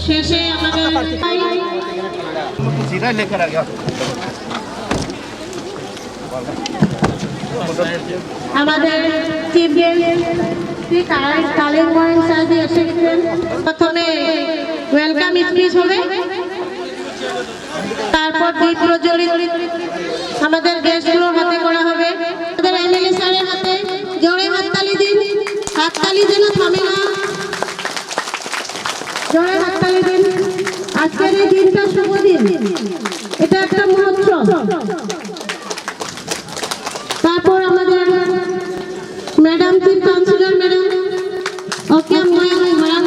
শেষে আমাদের chief guest Kalimpong sir এসে গেছেন। প্রথমে ওয়েলকাম স্পিচ হবে, তারপর দীপ প্রজ্বলিত আমাদের গেস্টগুলোর হাতে করা হবে। আমাদের এমএলএ স্যারের হাতে জোরে হাততালি দিন, হাততালি যেন থামে না, জোরে হাততালি দিন। আজকের এই দিনটা শুভ দিন, এটা একটা মহোৎসব। তারপর আমাদের madam chief councillor madam okay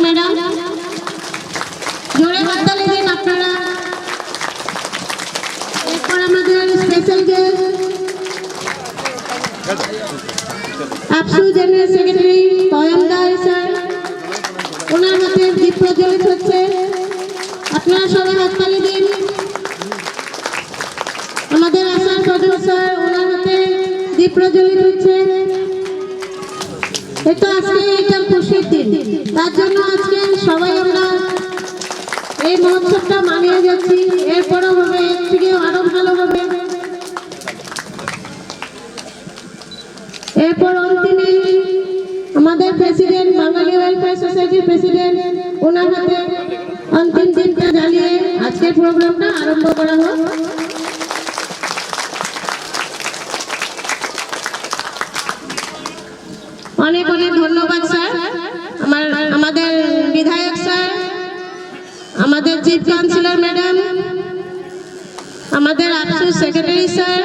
madam জোরে হাততালি দিন আপনারা। এরপর আমাদের স্পেশাল গেস্ট আপসু জেনারেল সেক্রেটারি তয়মদার স্যার, ওনার হাতে দীপ প্রজ্বলিত হচ্ছে, আপনারা সবাই হাততালি দিন। আমাদের আসার ফজল স্যার, ওনার হাতে দীপ প্রজ্বলিত হচ্ছে। এটা আজকে এটা খুশির দিন, তার জন্য আজকে সবাই আমরা এই মহোৎসবটা মানিয়ে যাচ্ছি। এরপরও হবে, এর থেকে আরো ভালো হবে। এরপর অন্তিমে আমাদের প্রেসিডেন্ট, বাঙালি ওয়েলফেয়ার সোসাইটির প্রেসিডেন্ট, ওনার হাতে অন্তিম দিনটা জ্বালিয়ে আজকের প্রোগ্রামটা আরম্ভ করা হোক। অনেক অনেক ধন্যবাদ স্যার, আমাদের বিধায়ক স্যার, আমাদের চিফ কাউন্সিলর ম্যাডাম, আমাদের আফসোস সেক্রেটারি স্যার,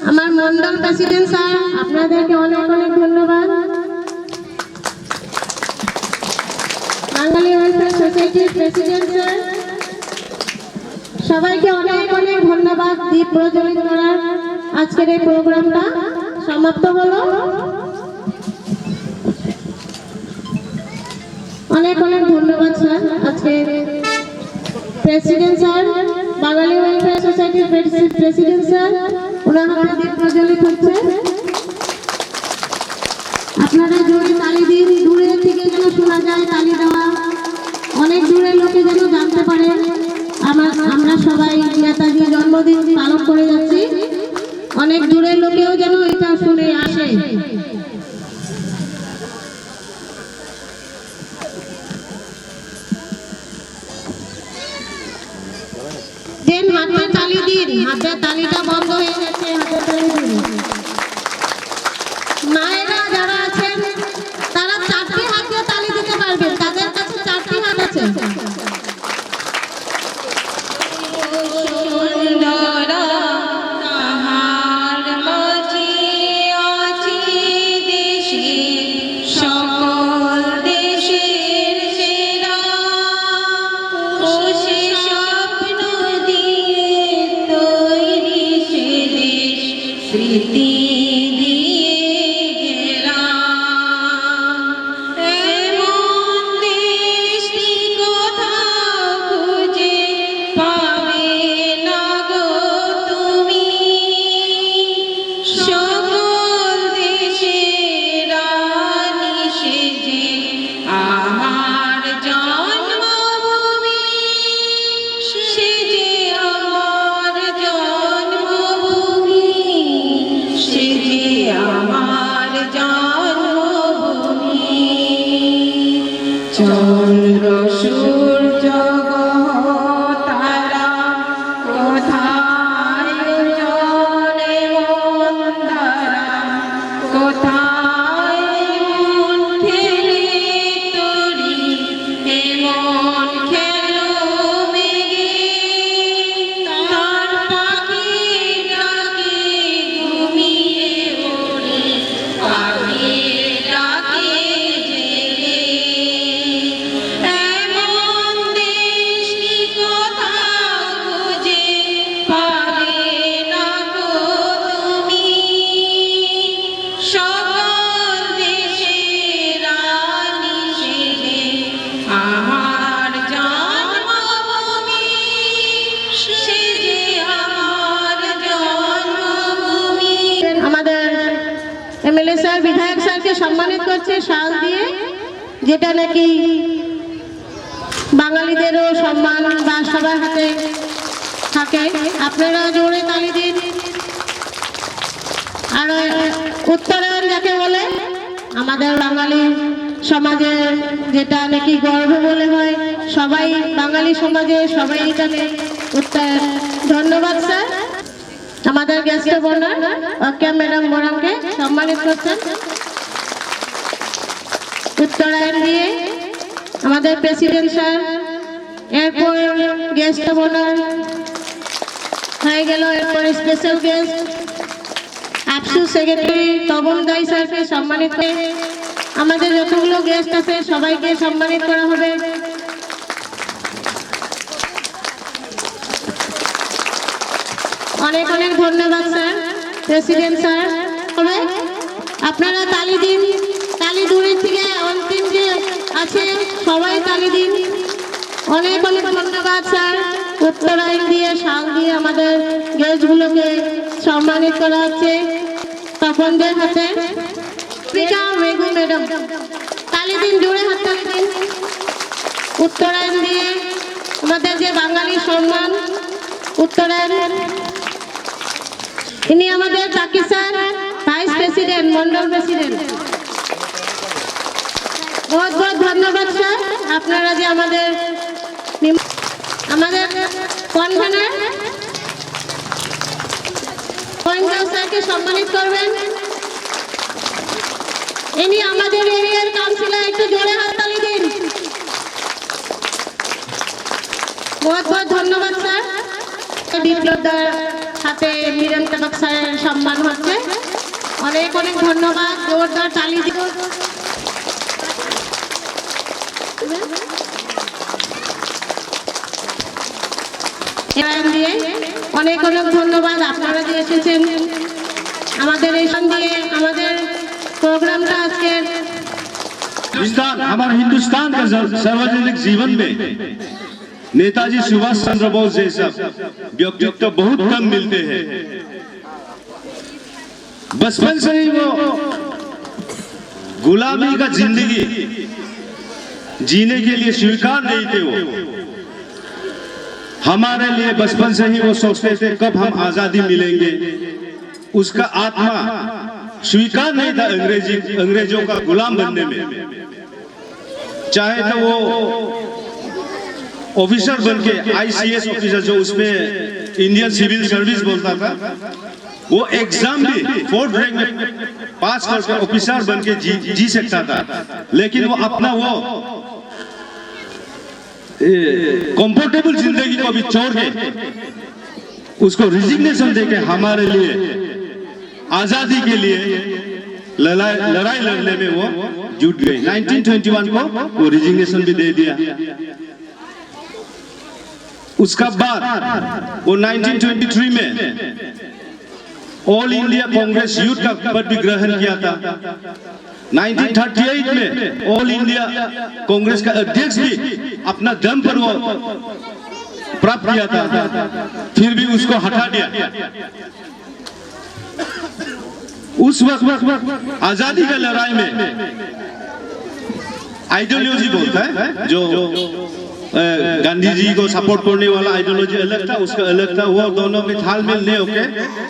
আমার মন্ডল প্রেসিডেন্ট স্যার, আপনাদেরকে অনেক অনেক ধন্যবাদ। বাঙালি ওয়েলফেয়ার সোসাইটির প্রেসিডেন্ট স্যার, সবাইকে অনেক অনেক ধন্যবাদ। দীপ প্রজ্বলিত করার আজকের এই প্রোগ্রামটা সমাপ্ত হলো। অনেক অনেক ধন্যবাদ স্যার। আজকে প্রেসিডেন্ট স্যার, বাঙালি ওয়েলফেয়ার সোসাইটির প্রেসিডেন্ট স্যার, ওনার হাতে দীপ প্রজ্বলিত হচ্ছে। আপনারা জোরে তালি দিন, দূরের থেকে যেন শোনা যায় তালি দেওয়া, অনেক দূরের লোকে যেন জানতে পারে আমরা সবাই নেতাজির জন্মদিন পালন করে যাচ্ছি। অনেক দূরের লোকেও যেন এটা শুনে আসে। দেন হাতে তালি দিন, হাতের তালিটা বন্ধ হয়ে গেছে, হাতে তালি দিন। মায়েরা যারা আছেন তারা 4টি হাত দিয়ে তালি দিতে পারবেন, তাদের কাছে 4টি হাত আছে। চন্দ্র সূর্য তারা কোথায় চলে মন্দারা, কোথায় মন খেলে তরি, এমন খেলো মেঘে তার পাখি ডাকে ঘুমিয়ে ওড়ে, পাখি ডাকে জেগে। এমএলএ স্যার বিধায়ক স্যারকে সম্মানিত করছে শাল দিয়ে, যেটা নাকি বাঙালিদেরও সম্মান বা সবার হাতে থাকে। আপনারা জোরে তালি দিন। আর উত্তরায়ণ যাকে বলে আমাদের বাঙালি সমাজে যেটা নাকি গর্ব বলে হয়, সবাই বাঙালি সমাজে সবাই জানে উত্তরায়ণ। ধন্যবাদ স্যার। আমাদের গেস্ট বোনার অক্কা ম্যাডাম বোরামকে সম্মানিত করছেন উত্তরায়ণ দিয়ে। আমাদের প্রেসিডেন্ট স্যার, এরপর গেস্ট বোনার হয়ে গেল, এরপর স্পেশাল গেস্ট আপসু সেক্রেটারি তবন দাই স্যারকে সম্মানিত করে আমাদের যতগুলো গেস্ট আছে সবাইকে সম্মানিত করা হবে। অনেক অনেক ধন্যবাদ স্যার, প্রেসিডেন্ট স্যার। তবে আপনারা তালি দিন, তালি দূরের থেকে অন্তিম যে আছে সবাই তালি দিন। অনেক অনেক ধন্যবাদ স্যার। উত্তরায়ণ দিয়ে শাল দিয়ে আমাদের গেস্টগুলোকে সম্মানিত করা হচ্ছে তপনদের হাতে। মেঘু ম্যাডাম তালি দিন, জোরে হাত তালি দিন। উত্তরায়ণ দিয়ে আমাদের যে বাঙালি সম্মান উত্তরায়ণ, ইনি আমাদের চাকি sir, vice president, Mondal president. बहुत बहुत ধন্যবাদ স্যার। আপনারা যে আমাদের কনভেনার স্যারকে সম্মানিত করবেন। ইনি আমাদের এরিয়ার কাউন্সিলর, একটু জোরে হাততালি দিন। बहुत बहुत ধন্যবাদ স্যার। বিপ্লবদার হাতে বীরেন তবক স্যারের সম্মান হচ্ছে। অনেক অনেক ধন্যবাদ, জোরদার তালি দিন। দিয়ে অনেক অনেক ধন্যবাদ আপনারা যে এসেছেন আমাদের এই সঙ্গে আমাদের प्रोग्रामটা আজকে। हमारे हिंदुस्तान के सार्वजनिक जीवन में नेताजी सुभाष चंद्र बोस जैसा व्यक्तित्व बहुत कम मिलते हैं। बचपन से ही वो गुलामी का जिंदगी जीने के लिए स्वीकार नहीं थे। वो हमारे लिए बचपन से ही वो सोचते थे कब हम आजादी मिलेंगे। उसका आत्मा स्वीकार नहीं था अंग्रेजों का गुलाम बनने में। चाहे तो वो ऑफिसर बनके ICS ऑफिसर जो उसमें इंडियन सिविल सर्विस बोलता था, वो एग्जाम भी 4th रैंक में पास करके ऑफिसर बनके जी सकता था। लेकिन वो अपना वो कंफर्टेबल जिंदगी को भी छोड़ के उसको रिजिग्नेशन देके हमारे लिए आजादी के लिए लड़ाई लड़ने में वो जुट गए। 1921 को वो रिजिग्नेशन भी दे दिया। उसका बाद वो 1923 में ऑल इंडिया कांग्रेस यूथ का पद भी ग्रहण किया था। 1938 में ऑल इंडिया कांग्रेस का अध्यक्ष भी अपना दम पर वो प्राप्त किया था, फिर भी उसको हटा दिया। उस वक्त आजादी का लड़ाई में आइडियोलॉजी बोलता है जो गांधी जी को सपोर्ट करने वाला आइडियोलॉजी अलग था, उसका अलग था। वो दोनों में तालमेल नहीं होके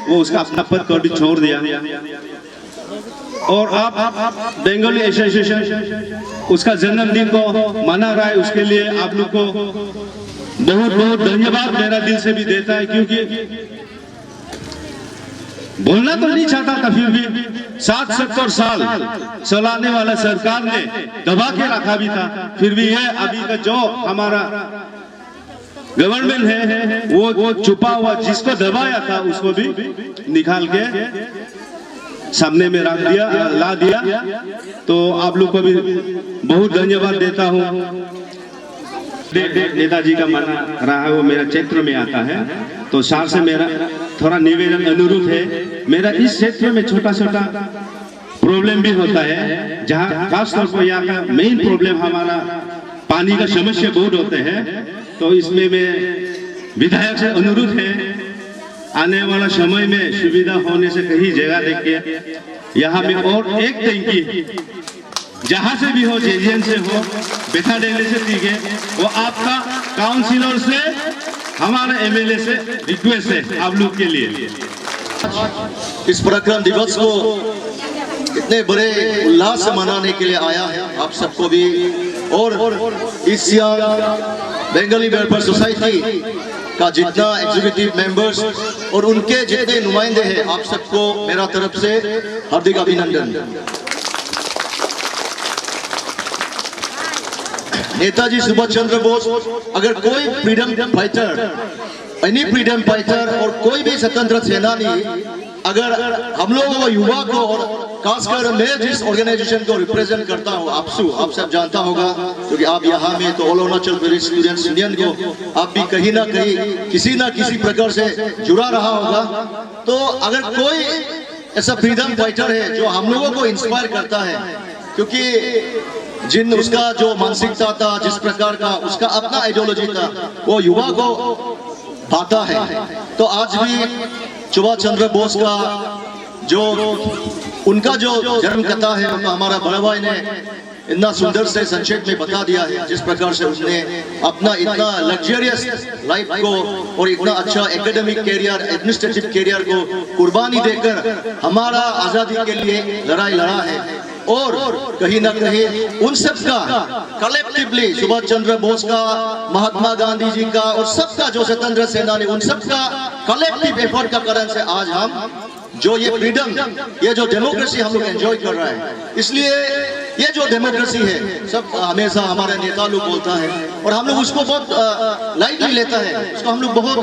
वो उसका अपना पद को भी छोड़ दिया। और आप बंगाली एसोसिएशन उसका जन्मदिन को मना रहा है, उसके लिए आप लोग को बहुत बहुत धन्यवाद मेरा दिल से भी देता है। क्योंकि बोलना तो नहीं चाहता था, फिर भी 60-70 साल चलाने वाला सरकार ने दबा के रखा भी था। फिर भी है अभी का जो हमारा गवर्नमेंट है वो छुपा हुआ जिसको दबाया था उसको भी निकाल के सामने में रख दिया, ला दिया। तो आप लोग को भी बहुत धन्यवाद देता हूँ। नेताजी का मना रहा है वो मेरा क्षेत्र में आता है, तो सार से मेरा थोड़ा निवेदन अनुरोध है। मेरा इस क्षेत्र में छोटा छोटा प्रॉब्लम भी होता है, जहाँ खासतौर पर यहाँ का मेन प्रॉब्लम हमारा पानी का समस्या बहुत होते हैं। तो इसमें मैं विधायक से अनुरोध है आने वाला समय में सुविधा होने से कहीं जगह देख के यहाँ में और एक टंकी जहाँ से भी हो, जेजीएन से हो, बेथा डेली से, ठीक है, वो आपका काउंसिलर से, हमारे एमएलए से रिक्वेस्ट है आप लोग के लिए। इस पराक्रम दिवस को इतने बड़े उल्लास से मनाने के लिए आया है आप सबको भी, और इस बंगाली वेलफेयर सोसाइटी का जितना एग्जीक्यूटिव मेंबर्स और उनके जितने नुमाइंदे हैं, आप सबको मेरा तरफ से हार्दिक अभिनंदन। नेताजी सुभाष चंद्र बोस, अगर कोई freedom fighter, any freedom fighter और कोई भी स्वतंत्र सेनानी, अगर हम लोगों को, युवा को, और खासकर मैं जिस ऑर्गेनाइजेशन को रिप्रेजेंट करता हूँ, आपसू, आप सब जानता होगा क्योंकि आप यहाँ में तो all Arunachal Pradesh students union को आप भी कहीं ना कहीं किसी ना किसी प्रकार से जुड़ा रहा होगा। तो अगर कोई ऐसा फ्रीडम फाइटर है जो हम लोगों को इंस्पायर करता है, क्योंकि जिन उसका जो मानसिकता था, जिस प्रकार का उसका अपना आइडियोलॉजी था, वो युवा को भाता है। तो आज भी सुभाष चंद्र बोस का जो उनका जो जन्म कथा है, तो हमारा बड़ा भाई ने इतना सुंदर से संक्षेप में बता दिया है, जिस प्रकार से उसने अपना इतना लग्जरियस लाइफ को और इतना अच्छा एकेडमिक कैरियर, एडमिनिस्ट्रेटिव कैरियर को कुर्बानी देकर हमारा आजादी के लिए लड़ाई लड़ा है। और कहीं ना कहीं उन सब का कलेक्टिवली, सुभाष चंद्र बोस का, महात्मा गांधी जी का और सबका जो स्वतंत्र सेनानी, उन सब का कलेक्टिव एफर्ट का कारण से आज हम जो ये फ्रीडम, ये जो डेमोक्रेसी हम लोग एंजॉय कर रहे हैं। इसलिए ये जो डेमोक्रेसी है, सब हमेशा हमारे नेता लोग बोलता है और हम लोग उसको बहुत लाइटली लेता है, उसको हम लोग बहुत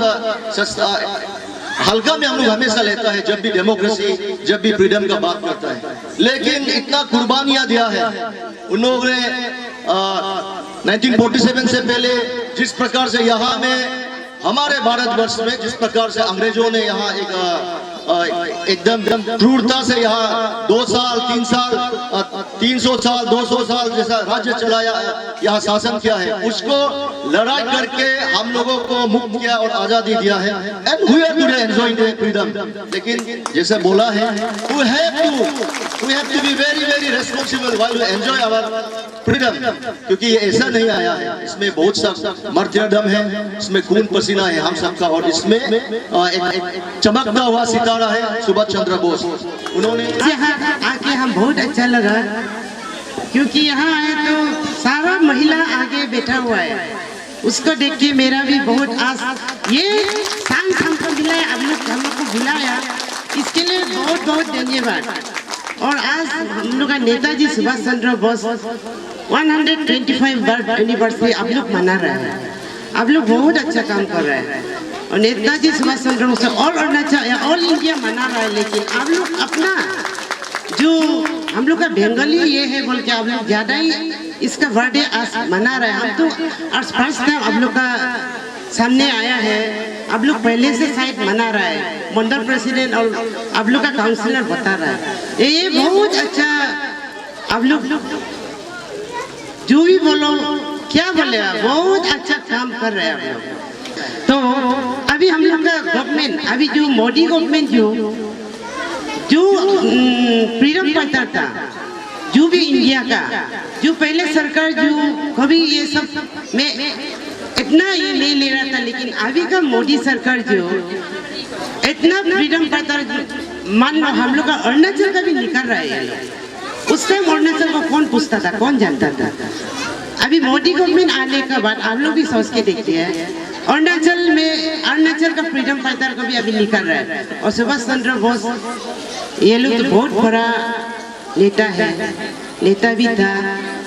हल्का में हम लोग हमेशा लेता है जब भी डेमोक्रेसी, जब भी फ्रीडम का बात करता है। लेकिन इतना कुर्बानियां दिया है उन लोगों ने 1947 से पहले, जिस प्रकार से यहाँ में हमारे भारतवर्ष में जिस प्रकार से अंग्रेजों ने यहाँ एकदम क्रूरता से यहाँ 2 साल 3 साल 300 साल 200 साल जैसा राज्य चलाया, यहाँ शासन किया है, उसको लड़ाई करके हम लोगों को मुक्त किया और आजादी दिया है। And we are today enjoying the freedom. लेकिन जैसे बोला है, we have to be very responsible while we enjoy our freedom, क्योंकि ये ऐसा नहीं आया है, इसमें बहुत सा मर्त्यदम है, इसमें खून पसीना है हम सबका, और इसमें एक चमकता हुआ सितारा है सुभाष चंद्र बोस। उन्होंने यहाँ आके हम बहुत अच्छा लगा, क्योंकि यहाँ आए तो सारा महिला आगे बैठा हुआ है, उसको देख के मेरा भी बहुत आस, ये सांस हमको मिलाया, हम लोग को बुलाया, इसके लिए बहुत बहुत धन्यवाद। और आज हम लोग का नेताजी सुभाष चंद्र बोस 125 बर्थ एनिवर्सरी आप लोग मना रहे हैं, आप लोग बहुत अच्छा काम कर रहे हैं। और नेताजी सुभाष चंद्र बोस और अरुणाचल ऑल इंडिया मना रहा है, लेकिन आप लोग अपना जो हम लोग का बंगाली ये है बोल के आप लोग ज्यादा ही इसका बर्थडे आज मना रहे हैं। हम तो आज फर्स्ट टाइम आप लोग का सामने आया है, आप लोग पहले से शायद मना रहा है, मंडल प्रेसिडेंट और आप लोग का काउंसिलर बता रहा है। ये बहुत अच्छा, आप लोग जो भी बोलो, क्या बोले, बहुत अच्छा काम कर रहे हैं आप लोग। तो अभी हम लोग का गवर्नमेंट, अभी जो मोदी गवर्नमेंट जो फ्रीडम फाइटर था, जो भी इंडिया का, जो पहले सरकार जो कभी ये सब में इतना ये नहीं ले रहा था, लेकिन अभी का मोदी सरकार जो इतना फ्रीडम फाइटर, मान लो हम लोग का अरुणाचल का भी निकल रहा है। उस टाइम अरुणाचल को कौन पूछता था, कौन जानता था? अभी मोदी गवर्नमेंट आने के बाद आप लोग भी सोच के देखते हैं, अरुणाचल में अरुणाचल का फ्रीडम फाइटर को भी अभी निकल रहा है। और सुभाष चंद्र बोस ये लोग तो बहुत बड़ा नेता है, नेता भी था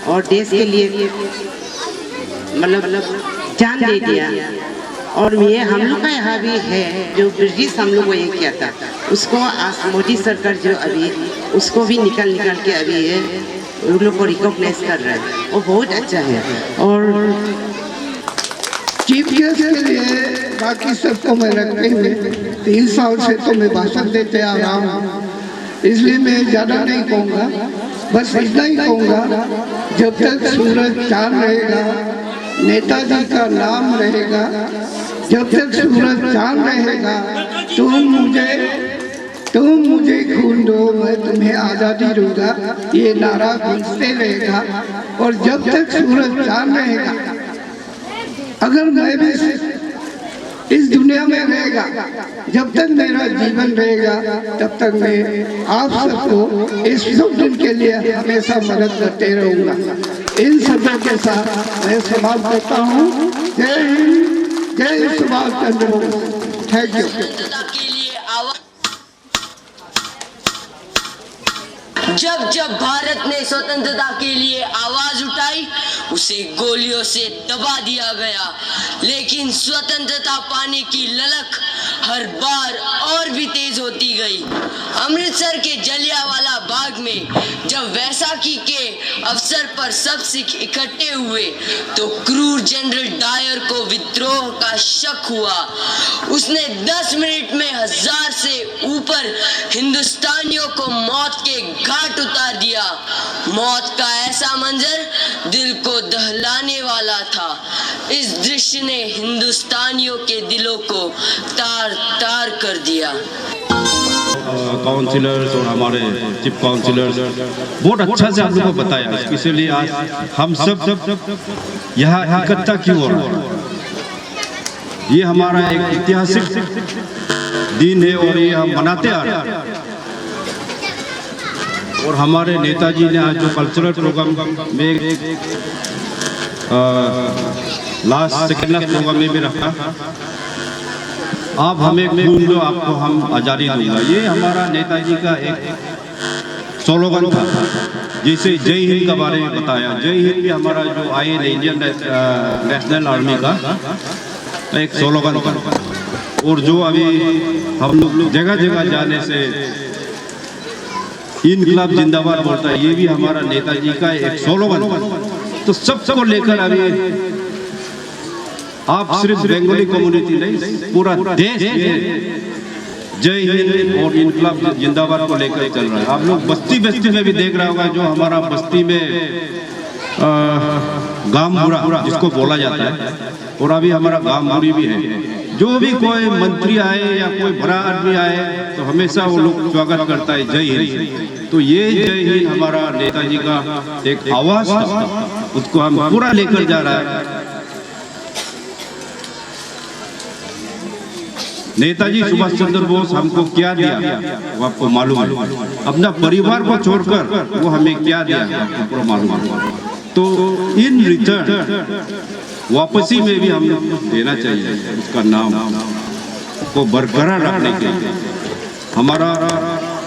और देश के लिए मतलब जान दे दिया। और ये हम लोग का यहाँ भी है, जो ब्रिटिश हम लोग को ये किया था, उसको आज मोदी सरकार जो अभी उसको भी निकाल के अभी ये उन लोग को रिकॉग्नाइज कर रहा है, वो बहुत अच्छा है। और चीफ गेस्ट के लिए बाकी सबको मैं रखते हुए 3 साल से तो मैं भाषण देते आ रहा हूँ, इसलिए मैं ज़्यादा नहीं कहूँगा, बस इतना ही कहूँगा, जब तक सूरज चांद रहेगा, नेताजी का नाम रहेगा, जब तक सूरज चांद रहेगा, तुम मुझे तुम मुझे खून दो मैं तुम्हें आज़ादी दूंगा, ये नारा गूंजते रहेगा और जब तक सूरज चांद रहेगा, अगर मैं भी इस दुनिया में रहेगा, जब तक मेरा जीवन रहेगा तब तक मैं आप सबको इस शुभ दिन के लिए हमेशा मदद करते रहूँगा। इन शब्दों के साथ मैं समाप्त करता हूँ। जय हिंद, जय सुभाष चंद्र बोस। Thank you. जब जब भारत ने स्वतंत्रता के लिए आवाज उठाई उसे गोलियों से दबा दिया गया, लेकिन स्वतंत्रता पाने की ललक हर बार और भी तेज होती गई। अमृतसर के जलियांवाला बाग में जब वैसाखी के अवसर पर सब सिख इकट्ठे हुए तो क्रूर जनरल डायर को विद्रोह का शक हुआ। उसने 10 मिनट में 1000 से ऊपर हिंदुस्तानियों को मौत के घाट उतार दिया। मौत का ऐसा मंजर दिल को दहलाने वाला था। इस दृश्य ने हिंदुस्तानियों के दिलों को तार तार कर दिया। काउंसिलर्स और हमारे चीफ काउंसिलर्स बहुत अच्छा से आप लोगों को बताया, इसलिए आज हम सब यहाँ इकट्ठा क्यों हो रहा है। ये हमारा एक ऐतिहासिक दिन है और ये हम मनाते आ रहे हैं। और हमारे नेताजी ने आज जो कल्चरल प्रोग्राम में लास्ट सेकेंड प्रोग्राम में भी रखा, आप हमें खून दो आपको हम आज़ादी दूंगा, ये हमारा नेताजी का एक स्लोगन था। जैसे जय हिंद के बारे में बताया, जय हिंद भी हमारा जो IN इंडियन नेशनल आर्मी का एक स्लोगन था। और जो अभी हम लोग जगह जगह जाने से इनकलाब जिंदाबाद बोलता है, ये भी हमारा नेताजी का एक स्लोगन था। तो सबको लेकर अभी आप सिर्फ बंगाली कम्युनिटी नहीं, पूरा देश जय हिंद और इनकलाब जिंदाबाद को लेकर चल रहा है। आप लोग बस्ती बस्ती में भी देख रहा होगा, जो हमारा बस्ती में गामबुरा जिसको बोला जाता है, और अभी हमारा गामबुरी भी है। जो भी कोई मंत्री आए या कोई बड़ा आदमी आए तो हमेशा वो लोग स्वागत करता है जय हिंद। तो ये जय हिंद हमारा नेताजी का एक आवाज था, उसको हम पूरा लेकर जा रहा है। नेताजी सुभाष चंद्र बोस हमको क्या दिया वो आपको मालूम है। अपना परिवार को छोड़कर वो हमें क्या दिया आपको पूरा मालूम है। तो इन रिटर्न वापसी में भी हम देना चाहिए, उसका नाम को बरकरार रखने के लिए हमारा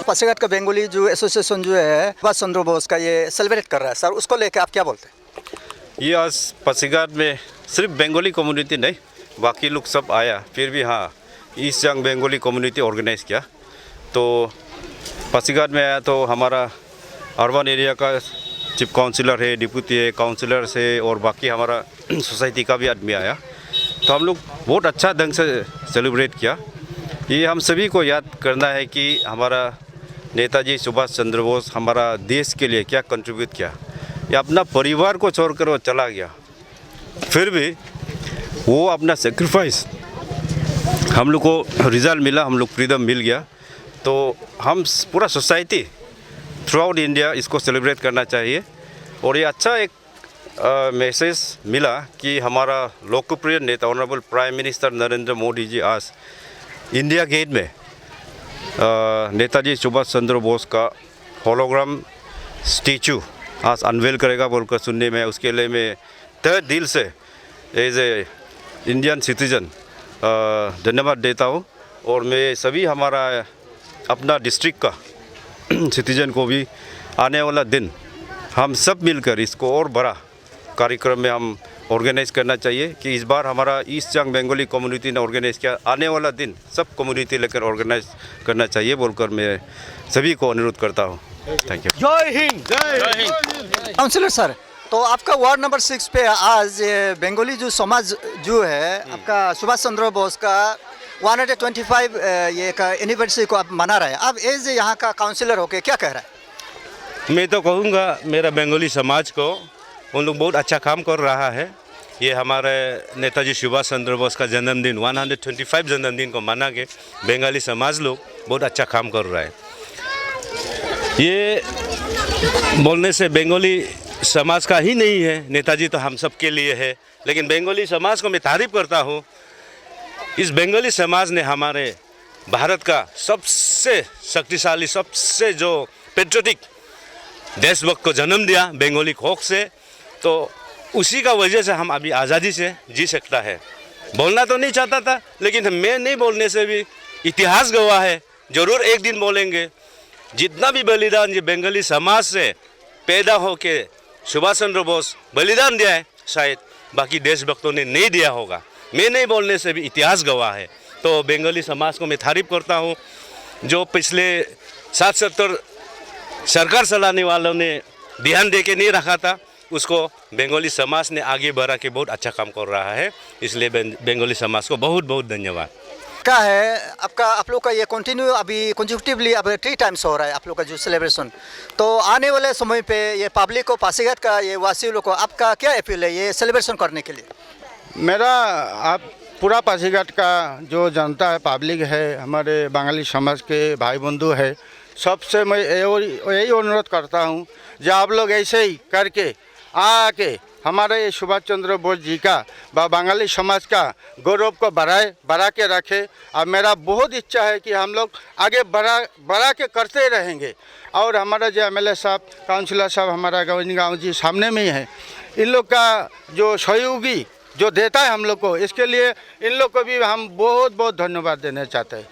पासीघाट का बंगाली जो एसोसिएशन जो है सुभाष चंद्र बोस का ये सेलिब्रेट कर रहा है सर, उसको लेकर आप क्या बोलते हैं? ये आज पासीघाट में सिर्फ बंगाली कम्युनिटी नहीं, बाकी लोग सब आया, फिर भी हाँ East Siang Bengali community organize किया। तो पासीघाट में आया तो हमारा अर्बन एरिया का चीफ काउंसिलर है, डिप्यूटी है, काउंसिलर्स है और बाकी हमारा सोसाइटी का भी आदमी आया। तो हम लोग बहुत अच्छा ढंग से सेलिब्रेट किया। ये हम सभी को याद करना है कि हमारा नेताजी सुभाष चंद्र बोस हमारा देश के लिए क्या कंट्रीब्यूट किया। ये अपना परिवार को छोड़कर वो चला गया, फिर भी वो अपना सेक्रीफाइस, हम लोग को रिजल्ट मिला, हम लोग फ्रीडम मिल गया। तो हम पूरा सोसाइटी थ्रू आउट इंडिया इसको सेलिब्रेट करना चाहिए। और ये अच्छा एक मैसेज मिला कि हमारा लोकप्रिय नेता honourable prime minister Narendra Modi ji आज इंडिया गेट में नेताजी सुभाष चंद्र बोस का होलोग्राम स्टैचू आज अनवेल करेगा बोलकर सुनने में, उसके लिए मैं तहे दिल से एज ए इंडियन सिटीजन धन्यवाद देता हूँ। और मैं सभी हमारा अपना डिस्ट्रिक्ट का सिटीजन को भी आने वाला दिन हम सब मिलकर इसको और बड़ा कार्यक्रम में हम ऑर्गेनाइज करना चाहिए कि इस बार हमारा ईस्ट सियांग बंगाली कम्युनिटी ने ऑर्गेनाइज किया, आने वाला दिन सब कम्युनिटी लेकर ऑर्गेनाइज करना चाहिए बोलकर मैं सभी को अनुरोध करता हूँ। Thank you. जय हिंद। जय हिंद। काउंसिलर सर, तो आपका वार्ड नंबर 6 पे आज बंगाली जो समाज जो है आपका सुभाष चंद्र बोस का 125 ये का एनिवर्सरी को आप मना रहे हैं, आप एज यहाँ का काउंसिलर होके क्या कह रहा है? मैं तो कहूँगा मेरा बंगाली समाज को उन लोग बहुत अच्छा काम कर रहा है ये हमारे नेताजी सुभाष चंद्र बोस का जन्मदिन 125 जन्मदिन को मना के बंगाली समाज लोग बहुत अच्छा काम कर रहा है। ये बोलने से बंगाली समाज का ही नहीं है, नेताजी तो हम सब के लिए है, लेकिन बंगाली समाज को मैं तारीफ करता हूँ। इस बंगाली समाज ने हमारे भारत का सबसे शक्तिशाली, सबसे जो पेट्रियोटिक देशभक्त को जन्म दिया बंगाली खोख से, तो उसी का वजह से हम अभी आज़ादी से जी सकता है। बोलना तो नहीं चाहता था, लेकिन मैं नहीं बोलने से भी इतिहास गवाह है, ज़रूर एक दिन बोलेंगे। जितना भी बलिदान ये बंगाली समाज से पैदा होके सुभाष चंद्र बोस बलिदान दिया है, शायद बाकी देशभक्तों ने नहीं दिया होगा। मैं नहीं बोलने से भी इतिहास गवाह है। तो बंगाली समाज को मैं तारीफ करता हूँ। जो पिछले 60-70 सरकार चलाने वालों ने ध्यान दे के नहीं रखा था, उसको बंगाली समाज ने आगे बढ़ा के बहुत अच्छा काम कर रहा है। इसलिए बंगाली समाज को बहुत बहुत धन्यवाद। क्या है आपका, आप लोग का ये कंटिन्यू अभी कंसेक्यूटिवली अब 3 टाइम्स हो रहा है आप लोग का जो सेलिब्रेशन। तो आने वाले समय पे ये पब्लिक को, पासीघाट का ये वासियों लोग को आपका क्या अपील है ये सेलिब्रेशन करने के लिए? मेरा आप पूरा पासीघाट का जो जनता है, पब्लिक है, हमारे बंगाली समाज के भाई बंधु है, सबसे मैं यही अनुरोध करता हूँ जो आप लोग ऐसे ही करके आके हमारे सुभाष चंद्र बोस जी का व बंगाली समाज का गौरव को बढ़ा के रखे। और मेरा बहुत इच्छा है कि हम लोग आगे बढ़ा के करते रहेंगे। और हमारा जो MLA साहब, काउंसिलर साहब हमारा गाँव जी सामने में ही है, इन लोग का जो सहयोगी जो देता है हम लोग को, इसके लिए इन लोग को भी हम बहुत बहुत धन्यवाद देना चाहते हैं।